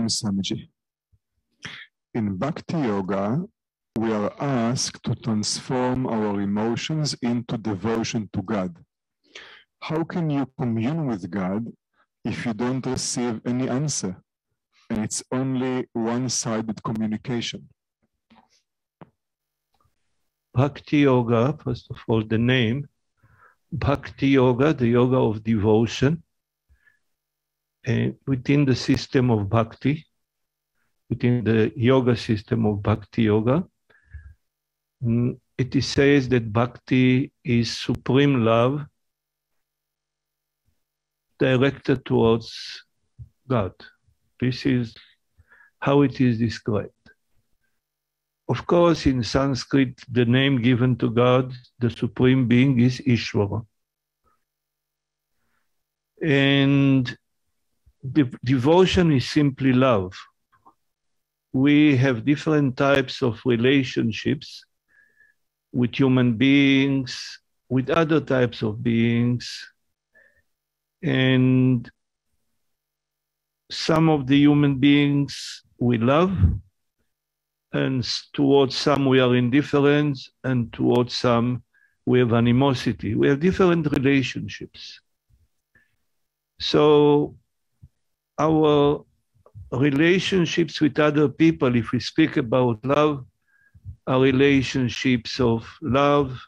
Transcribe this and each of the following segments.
Swamiji. In Bhakti Yoga, we are asked to transform our emotions into devotion to God. How can you commune with God if you don't receive any answer and it's only one-sided communication? Bhakti Yoga, first of all, the name, Bhakti Yoga, the yoga of devotion, within the system of Bhakti, within the yoga system of Bhakti Yoga, it says that Bhakti is supreme love directed towards God. This is how it is described. Of course, in Sanskrit, the name given to God, the Supreme Being, is Ishvara. And devotion is simply love. We have different types of relationships with human beings, with other types of beings, and some of the human beings we love, and towards some we are indifferent, and towards some we have animosity. We have different relationships. So our relationships with other people, if we speak about love, are relationships of love,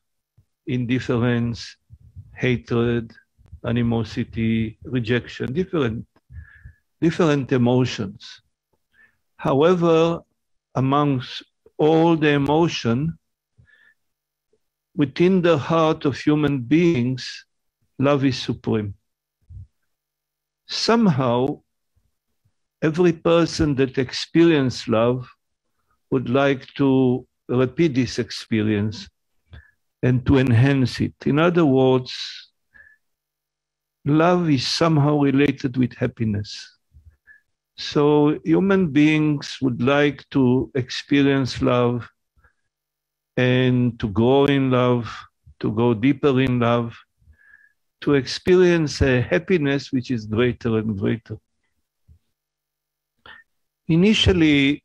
indifference, hatred, animosity, rejection, different emotions. However, amongst all the emotion, within the heart of human beings, love is supreme. Somehow, every person that experiences love would like to repeat this experience and to enhance it. In other words, love is somehow related with happiness. So human beings would like to experience love and to grow in love, to go deeper in love, to experience a happiness which is greater and greater. Initially,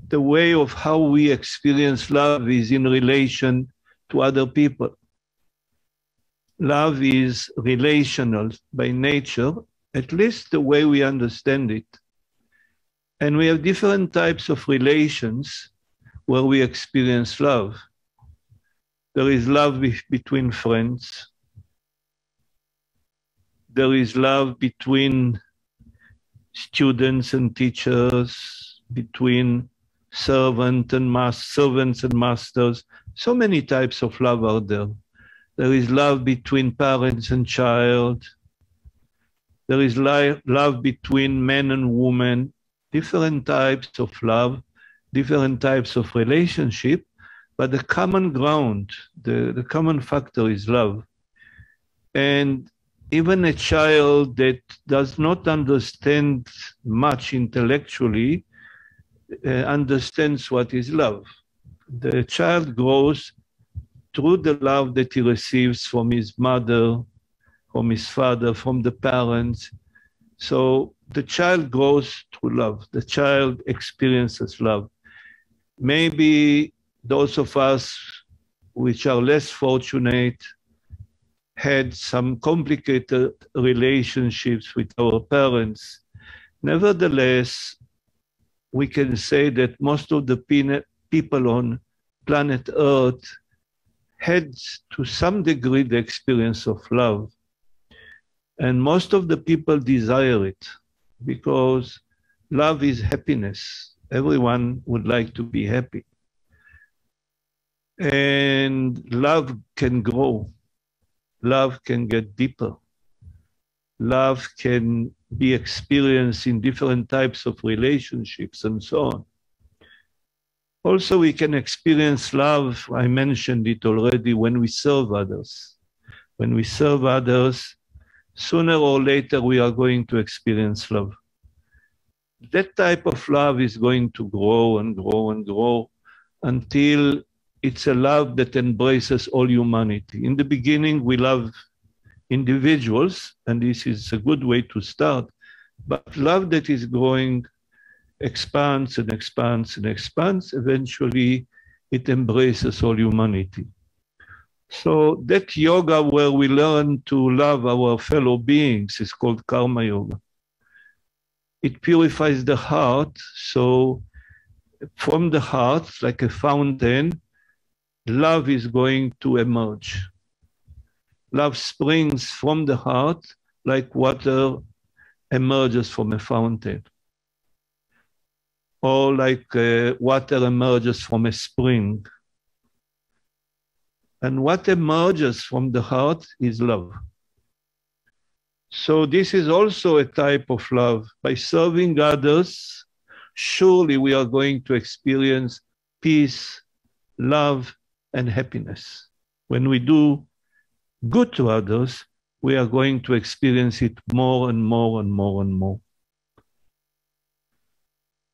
the way of how we experience love is in relation to other people. Love is relational by nature, at least the way we understand it. And we have different types of relations where we experience love. There is love between friends. There is love between students and teachers, between servants and masters. So many types of love are there. There is love between parents and child. There is love between men and women. Different types of love, different types of relationship, but the common ground, the common factor is love. And even a child that does not understand much intellectually understands what is love. The child grows through the love that he receives from his mother, from his father, from the parents. So the child grows through love. The child experiences love. Maybe those of us which are less fortunate had some complicated relationships with our parents. Nevertheless, we can say that most of the people on planet Earth had to some degree the experience of love. And most of the people desire it because love is happiness. Everyone would like to be happy. And love can grow. Love can get deeper. Love can be experienced in different types of relationships and so on. Also, we can experience love, I mentioned it already, when we serve others. When we serve others, sooner or later we are going to experience love. That type of love is going to grow and grow and grow until it's a love that embraces all humanity. In the beginning, we love individuals, and this is a good way to start, but love that is growing expands and expands and expands. Eventually, it embraces all humanity. So that yoga where we learn to love our fellow beings is called karma yoga. It purifies the heart. So from the heart, like a fountain, love is going to emerge. Love springs from the heart like water emerges from a fountain, or like water emerges from a spring. And what emerges from the heart is love. So this is also a type of love. By serving others, surely we are going to experience peace, love, and happiness. When we do good to others, we are going to experience it more and more and more and more.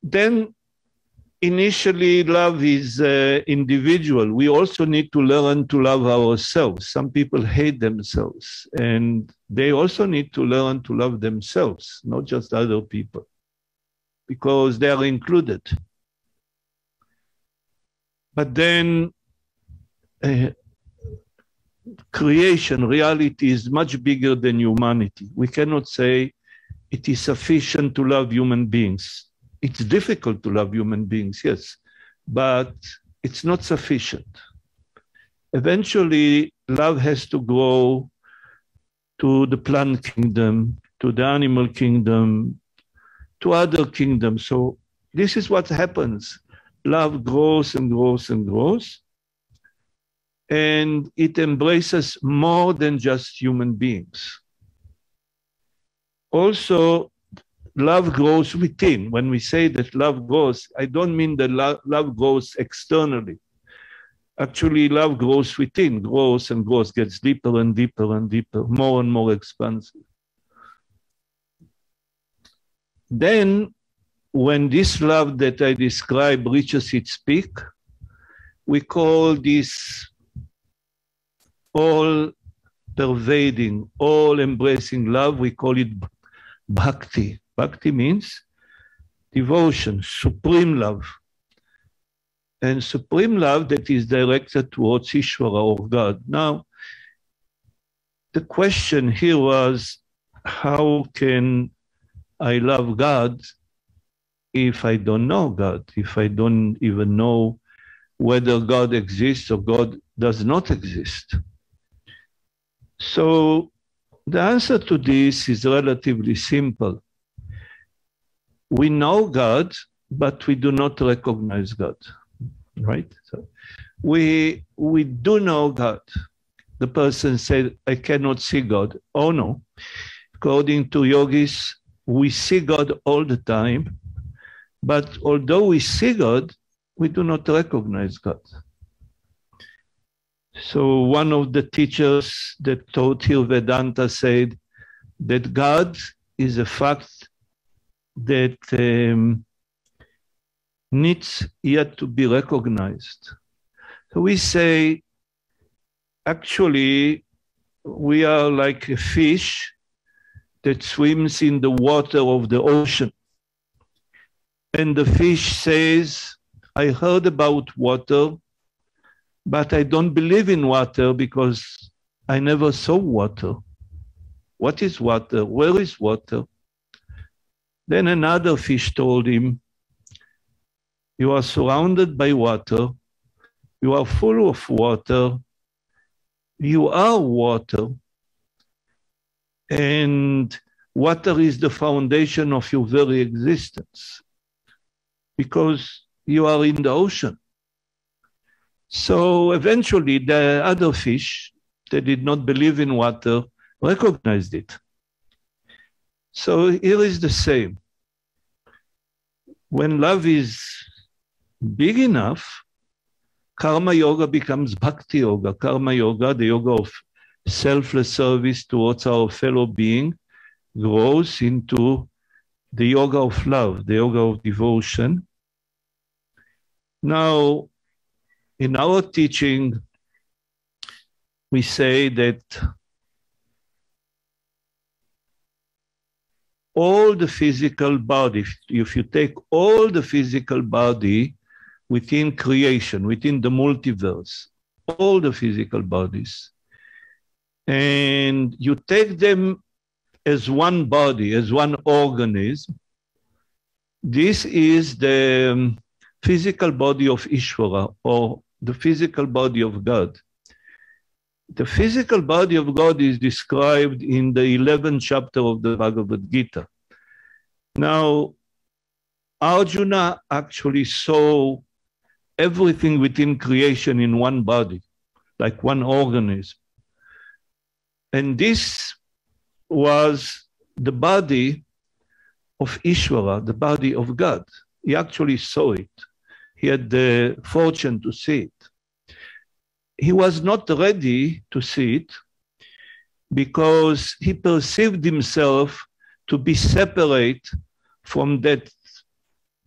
Then initially, love is individual. We also need to learn to love ourselves. Some people hate themselves, and they also need to learn to love themselves, not just other people, because they are included. But then creation, reality is much bigger than humanity. We cannot say it is sufficient to love human beings. It's difficult to love human beings, yes, but it's not sufficient. Eventually, love has to grow to the plant kingdom, to the animal kingdom, to other kingdoms. So this is what happens. Love grows and grows and grows, and it embraces more than just human beings. Also, love grows within. When we say that love grows, I don't mean that love grows externally. Actually, love grows within, grows and grows, gets deeper and deeper and deeper, more and more expansive. Then, when this love that I describe reaches its peak, we call this all-pervading, all-embracing love, we call it Bhakti. Bhakti means devotion, supreme love. And supreme love that is directed towards Ishvara or God. Now, the question here was, how can I love God if I don't know God, if I don't even know whether God exists or God does not exist? So the answer to this is relatively simple. We know God, but we do not recognize God, right? So we do know God. The person said, I cannot see God. Oh no. According to yogis, we see God all the time, but although we see God, we do not recognize God. So one of the teachers that taught here Vedanta said that God is a fact that needs yet to be recognized. So we say, actually, we are like a fish that swims in the water of the ocean. And the fish says, I heard about water, but I don't believe in water because I never saw water. What is water? Where is water? Then another fish told him, you are surrounded by water, you are full of water, you are water, and water is the foundation of your very existence because you are in the ocean. So eventually the other fish that did not believe in water recognized it. So here is the same. When love is big enough, karma yoga becomes bhakti yoga. Karma yoga, the yoga of selfless service towards our fellow being, grows into the yoga of love, the yoga of devotion. Now, in our teaching, we say that all the physical body, if you take all the physical body within creation, within the multiverse, all the physical bodies, and you take them as one body, as one organism, this is the physical body of Ishvara, or the physical body of God. The physical body of God is described in the 11th chapter of the Bhagavad Gita. Now, Arjuna actually saw everything within creation in one body, like one organism. And this was the body of Ishvara, the body of God. He actually saw it. He had the fortune to see it. He was not ready to see it because he perceived himself to be separate from that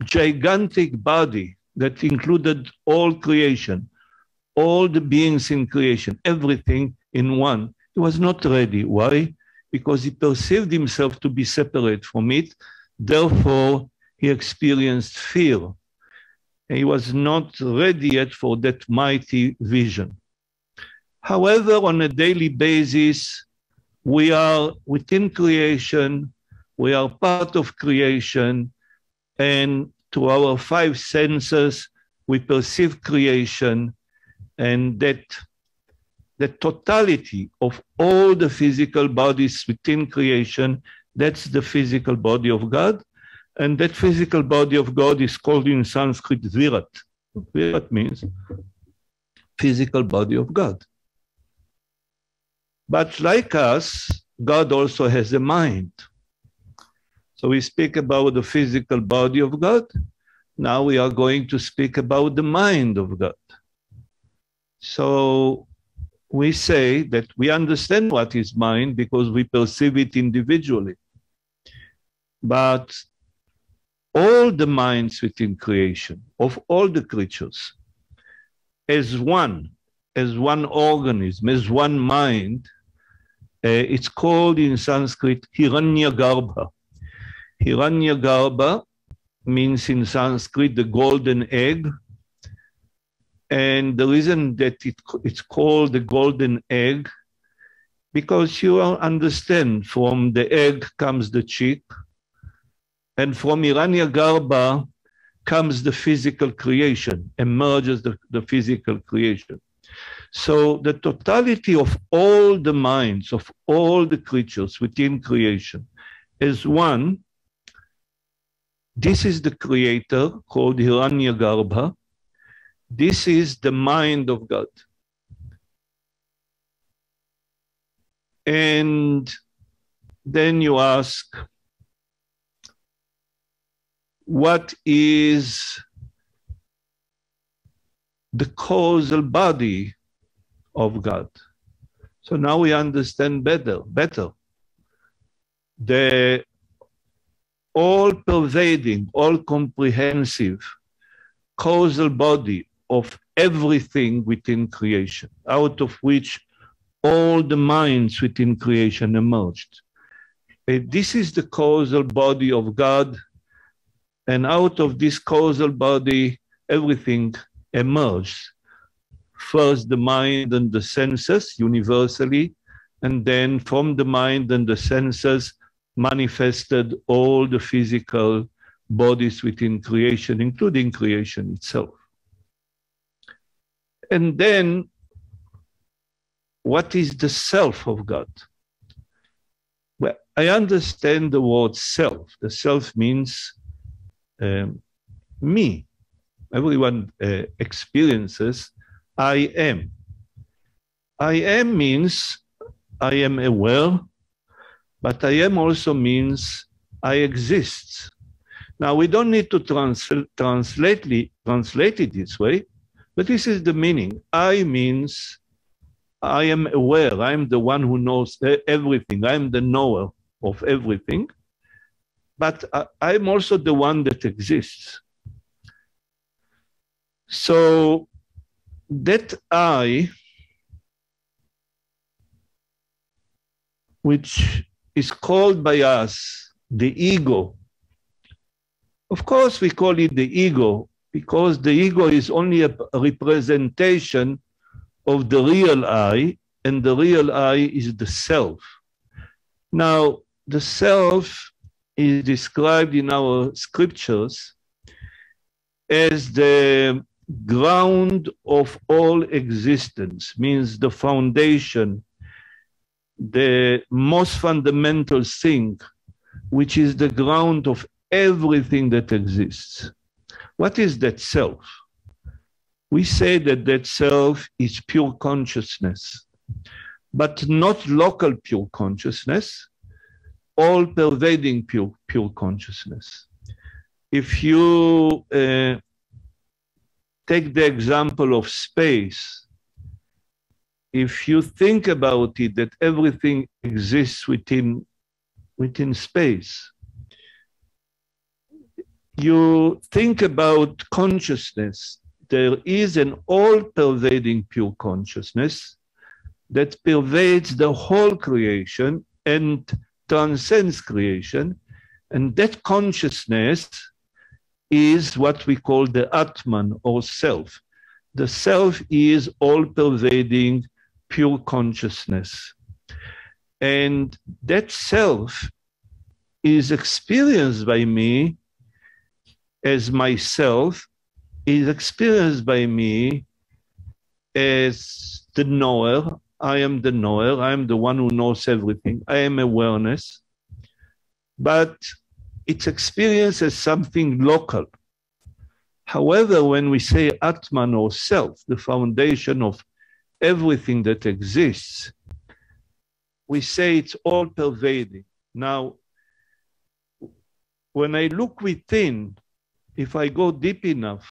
gigantic body that included all creation, all the beings in creation, everything in one. He was not ready. Why? Because he perceived himself to be separate from it. Therefore, he experienced fear. He was not ready yet for that mighty vision. However, on a daily basis, we are within creation, we are part of creation, and to our five senses, we perceive creation, and that the totality of all the physical bodies within creation, that's the physical body of God. And that physical body of God is called in Sanskrit Virat. Virat means physical body of God. But like us, God also has a mind. So we speak about the physical body of God. Now we are going to speak about the mind of God. So we say that we understand what is mind because we perceive it individually. But all the minds within creation, of all the creatures, as one organism, as one mind, it's called in Sanskrit Hiranyagarbha. Hiranyagarbha means in Sanskrit the golden egg. And the reason that it's called the golden egg, because you understand from the egg comes the chick, and from Hiranyagarbha comes the physical creation, emerges the physical creation. So the totality of all the minds, of all the creatures within creation is one. This is the creator called Hiranyagarbha. This is the mind of God. And then you ask, what is the causal body of God? So now we understand better. The all-pervading, all-comprehensive causal body of everything within creation, out of which all the minds within creation emerged. This is the causal body of God, and out of this causal body, everything emerged. First, the mind and the senses universally, and then from the mind and the senses manifested all the physical bodies within creation, including creation itself. And then, what is the self of God? Well, I understand the word self. The self means me. Everyone experiences I am. I am means I am aware, but I am also means I exist. Now, we don't need to translate it this way, but this is the meaning. I means I am aware. I'm the one who knows everything. I'm the knower of everything. But I'm also the one that exists. So that I, which is called by us the ego. Of course, we call it the ego because the ego is only a representation of the real I, and the real I is the self. Now, the self is described in our scriptures as the ground of all existence, means the foundation, the most fundamental thing, which is the ground of everything that exists. What is that self? We say that that self is pure consciousness, but not local pure consciousness, all-pervading pure consciousness. If you take the example of space, if you think about it, that everything exists within space, you think about consciousness. There is an all-pervading pure consciousness that pervades the whole creation and transcends creation, and that consciousness is what we call the Atman, or self. The self is all-pervading pure consciousness. And that self is experienced by me as myself, is experienced by me as the knower. I am the knower. I am the one who knows everything. I am awareness. But it's experienced as something local. However, when we say Atman, or self, the foundation of everything that exists, we say it's all pervading. Now, when I look within, if I go deep enough,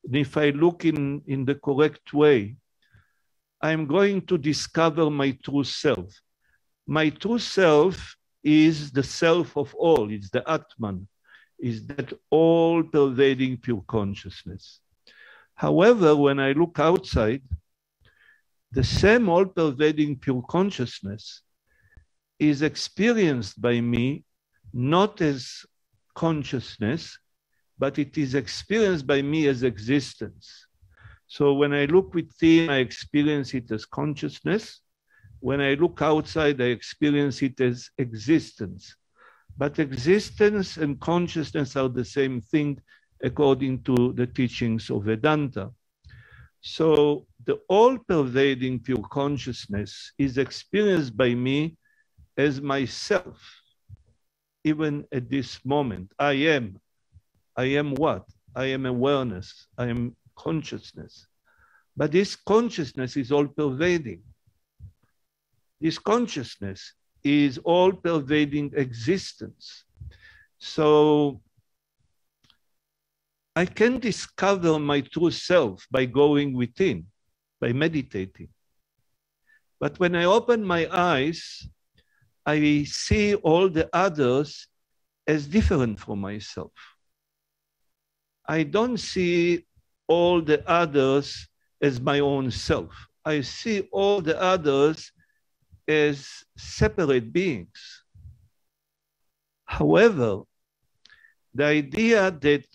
and if I look in the correct way, I'm going to discover my true self. My true self is the self of all. It's the Atman. Is that all-pervading pure consciousness. However, when I look outside, the same all-pervading pure consciousness is experienced by me not as consciousness, but it is experienced by me as existence. So when I look within, I experience it as consciousness. When I look outside, I experience it as existence. But existence and consciousness are the same thing according to the teachings of Vedanta. So the all-pervading pure consciousness is experienced by me as myself. Even at this moment, I am what? I am awareness, I am consciousness. But this consciousness is all-pervading. This consciousness is all-pervading existence. So I can discover my true self by going within, by meditating. But when I open my eyes, I see all the others as different from myself. I don't see all the others as my own self. I see all the others as separate beings. However, the idea that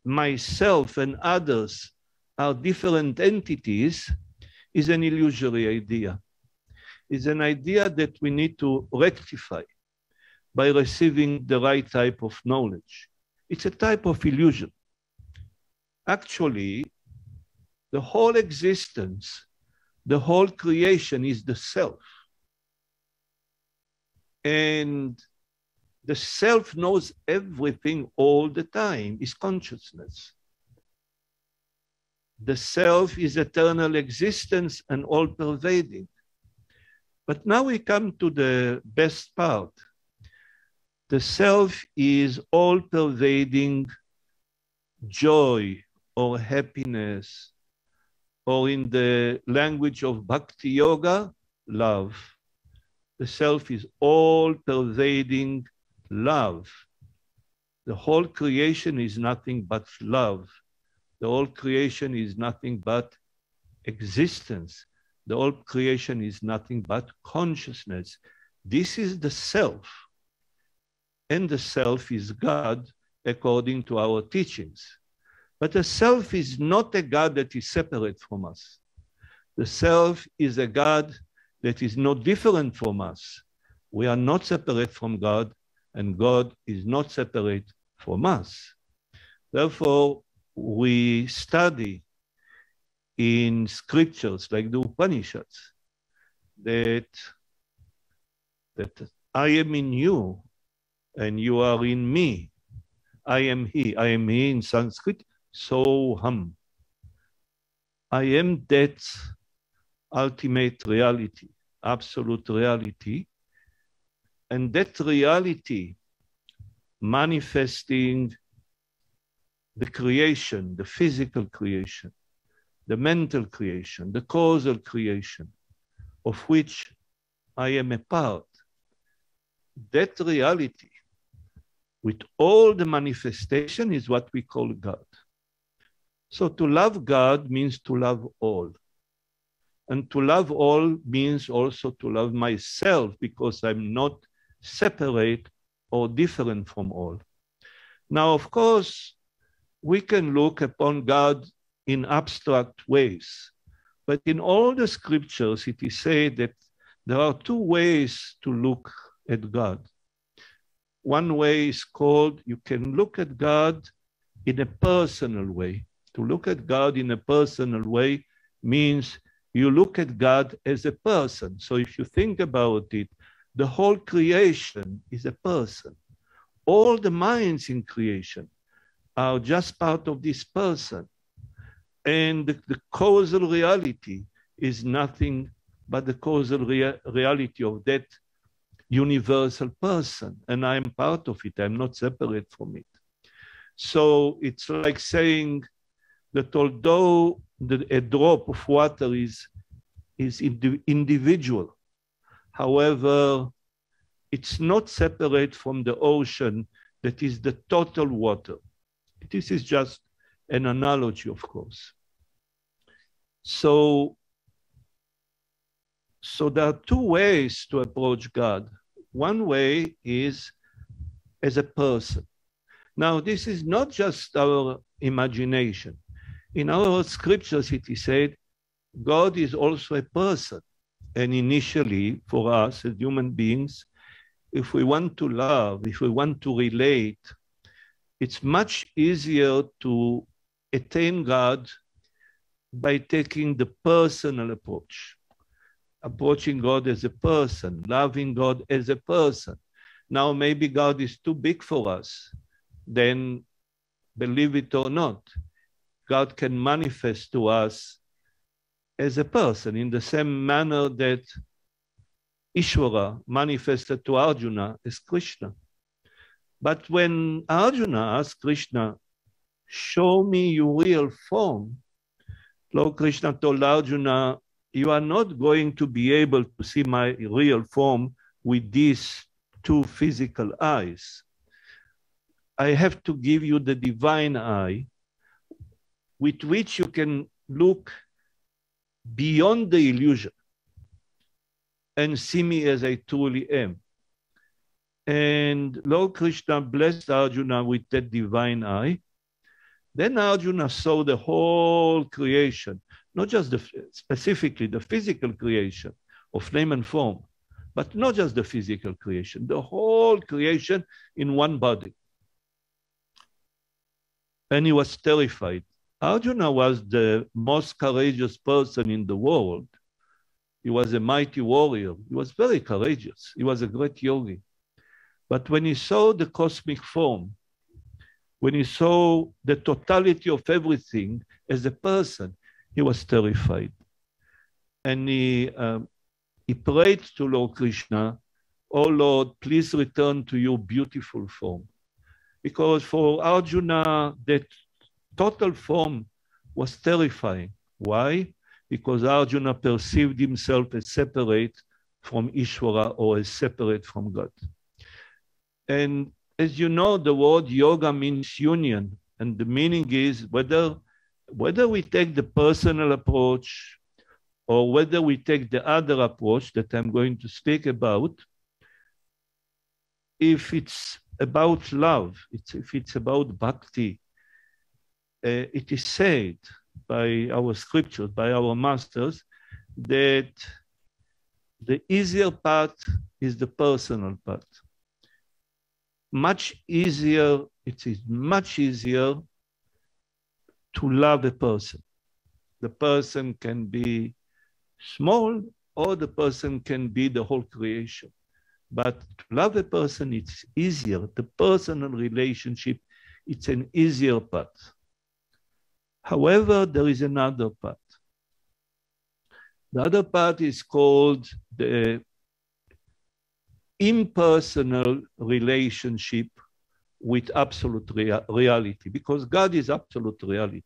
myself and others are different entities is an illusory idea. It's an idea that we need to rectify by receiving the right type of knowledge. It's a type of illusion. Actually, the whole existence, the whole creation is the self. And the self knows everything all the time, is consciousness. The self is eternal existence and all-pervading. But now we come to the best part. The self is all-pervading joy or happiness, or in the language of Bhakti Yoga, love. The self is all-pervading love. The whole creation is nothing but love. The whole creation is nothing but existence. The whole creation is nothing but consciousness. This is the self. and the self is God according to our teachings. But the self is not a God that is separate from us. The self is a God that is not different from us. We are not separate from God, and God is not separate from us. Therefore, we study in scriptures like the Upanishads that I am in you and you are in me. I am he. I am he in Sanskrit, Soham. I am that ultimate reality, absolute reality. And that reality manifesting the creation, the physical creation, the mental creation, the causal creation, of which I am a part. That reality, with all the manifestation, is what we call God. So to love God means to love all. And to love all means also to love myself, because I'm not separate or different from all. Now, of course, we can look upon God in abstract ways, but in all the scriptures, it is said that there are two ways to look at God. One way is called, you can look at God in a personal way. To look at God in a personal way means you look at God as a person. So if you think about it, the whole creation is a person. All the minds in creation are just part of this person. And the causal reality is nothing but the causal reality of that universal person. And I'm part of it. I'm not separate from it. So it's like saying that although a drop of water is individual, however, it's not separate from the ocean that is the total water. This is just an analogy, of course. So there are two ways to approach God. One way is as a person. Now, this is not just our imagination. In our scriptures, it is said, God is also a person. And initially, for us as human beings, if we want to love, if we want to relate, it's much easier to attain God by taking the personal approach, approaching God as a person, loving God as a person. Now, maybe God is too big for us. Then, believe it or not, God can manifest to us as a person in the same manner that Ishvara manifested to Arjuna as Krishna. But when Arjuna asked Krishna, show me your real form, Lord Krishna told Arjuna, you are not going to be able to see my real form with these two physical eyes. I have to give you the divine eye with which you can look beyond the illusion and see me as I truly am. And Lord Krishna blessed Arjuna with that divine eye. Then Arjuna saw the whole creation, not just specifically the physical creation of name and form, but not just the physical creation, the whole creation in one body. And he was terrified. Arjuna was the most courageous person in the world. He was a mighty warrior. He was very courageous. He was a great yogi. But when he saw the cosmic form, when he saw the totality of everything as a person, he was terrified. And he prayed to Lord Krishna, oh Lord, please return to your beautiful form. Because for Arjuna, that total form was terrifying. Why? Because Arjuna perceived himself as separate from Ishvara or as separate from God. And as you know, the word yoga means union. And the meaning is whether we take the personal approach or whether we take the other approach that I'm going to speak about, if it's about love, if it's about bhakti, it is said by our scriptures, by our masters, that the easier path is the personal path. Much easier, it is much easier to love a person. The person can be small or the person can be the whole creation. But to love a person, it's easier. The personal relationship, it's an easier path. However, there is another path. The other path is called the impersonal relationship with absolute reality, because God is absolute reality.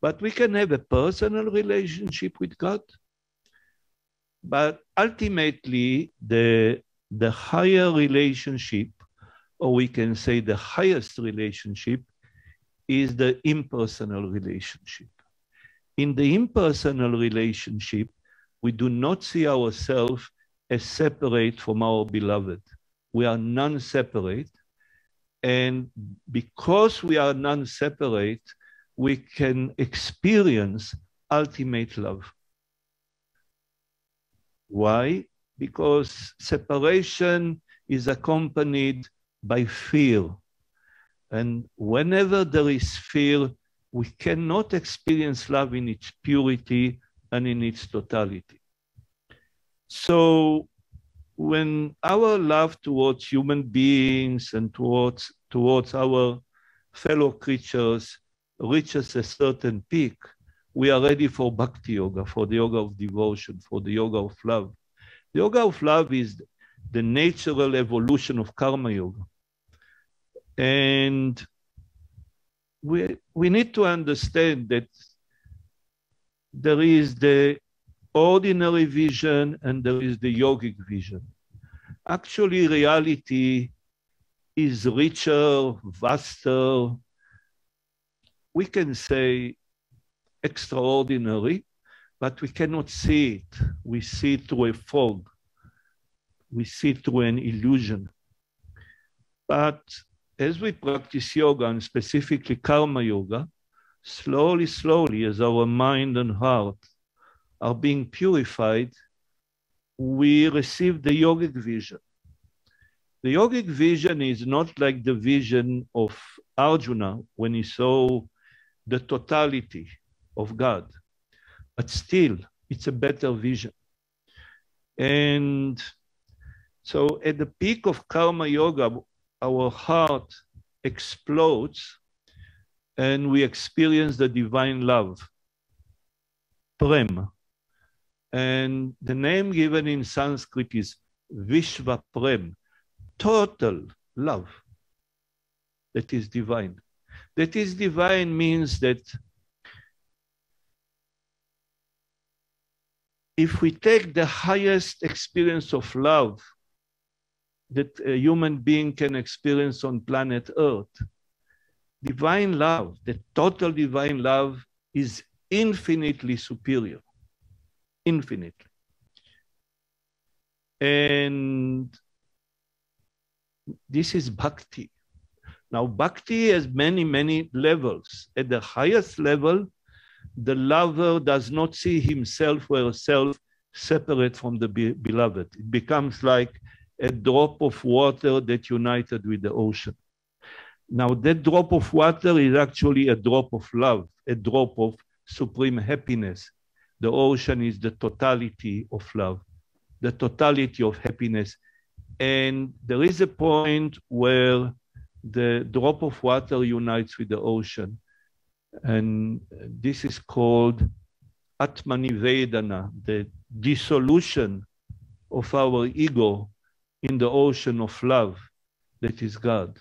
But we can have a personal relationship with God. But ultimately, the higher relationship, or we can say the highest relationship, is the impersonal relationship. In the impersonal relationship, we do not see ourselves as separate from our beloved. We are non-separate. And because we are non-separate, we can experience ultimate love. Why? Because separation is accompanied by fear. And whenever there is fear, we cannot experience love in its purity and in its totality. So when our love towards human beings and towards our fellow creatures reaches a certain peak, we are ready for Bhakti Yoga, for the yoga of devotion, for the yoga of love. The yoga of love is the natural evolution of Karma Yoga. And we need to understand that there is the ordinary vision and there is the yogic vision. Actually, reality is richer, vaster, we can say extraordinary, but we cannot see it. We see it through a fog. We see it through an illusion. But as we practice yoga, and specifically Karma Yoga, slowly, slowly, as our mind and heart are being purified, we receive the yogic vision. The yogic vision is not like the vision of Arjuna when he saw the totality of God, but still, it's a better vision. And so at the peak of Karma Yoga, our heart explodes and we experience the divine love, Prem. And the name given in Sanskrit is Vishva Prem, total love that is divine. That is divine means that if we take the highest experience of love that a human being can experience on planet Earth, divine love, the total divine love is infinitely superior, infinitely. And this is bhakti. Now, bhakti has many, many levels. At the highest level, the lover does not see himself or herself separate from the beloved. It becomes like a drop of water that united with the ocean. Now, that drop of water is actually a drop of love, a drop of supreme happiness. The ocean is the totality of love, the totality of happiness. And there is a point where the drop of water unites with the ocean. And this is called Atmanivedana, the dissolution of our ego in the ocean of love that is God.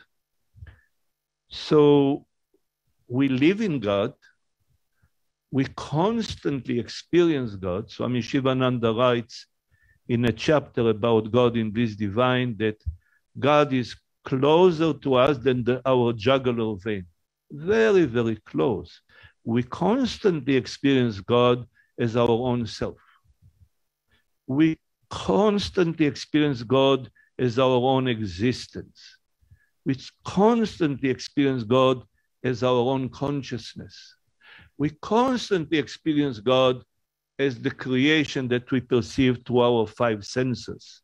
So we live in God. We constantly experience God. Swami Shivananda writes in a chapter about God in Bliss Divine that God is closer to us than our jugular vein. Very, very close. We constantly experience God as our own self. We constantly experience God as our own existence. We constantly experience God as our own consciousness. We constantly experience God as the creation that we perceive through our five senses,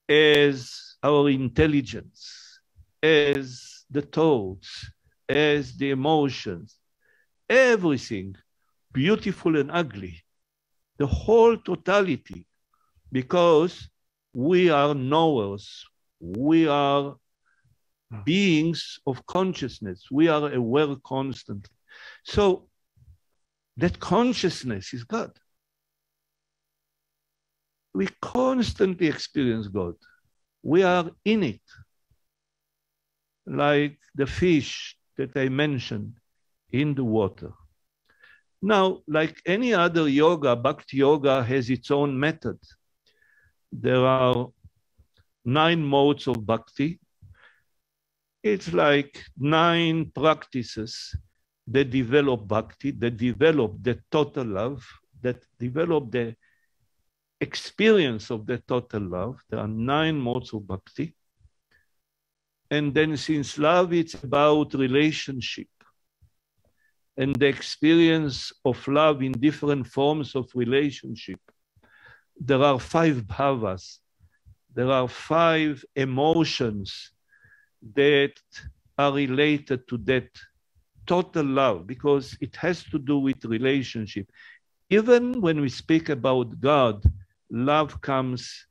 as our intelligence, as the thoughts, as the emotions, everything, beautiful and ugly, the whole totality, because we are knowers, we are beings of consciousness, we are aware constantly. So that consciousness is God. We constantly experience God. We are in it. Like the fish that I mentioned in the water. Now, like any other yoga, Bhakti Yoga has its own method. There are 9 modes of Bhakti. It's like 9 practices that develop Bhakti, that develop the total love, that develop the experience of the total love. There are 9 modes of Bhakti. And then since love is about relationship, and the experience of love in different forms of relationship, there are 5 bhavas. There are 5 emotions that are related to that total love, because it has to do with relationship. Even when we speak about God, love comes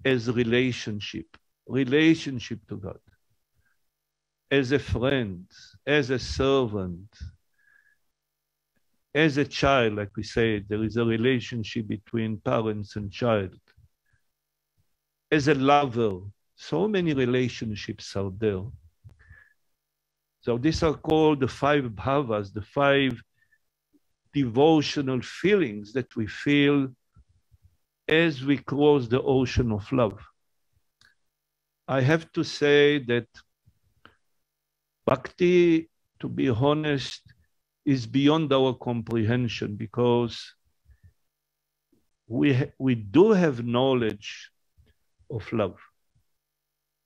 as relationship to God, as a friend, as a servant, as a child. Like we say, there is a relationship between parents and child. As a lover, so many relationships are there. So these are called the 5 bhavas, the 5 devotional feelings that we feel as we cross the ocean of love. I have to say that Bhakti, to be honest, is beyond our comprehension, because we do have knowledge of love.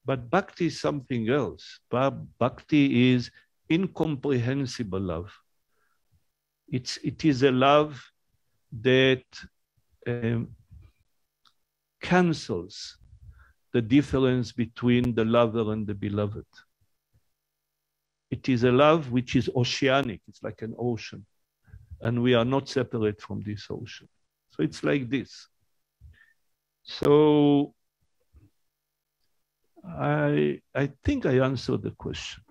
But Bhakti is something else. Bhakti is incomprehensible love. It is a love that cancels the difference between the lover and the beloved. It is a love which is oceanic. It's like an ocean. And we are not separate from this ocean. So it's like this. So I think I answered the question.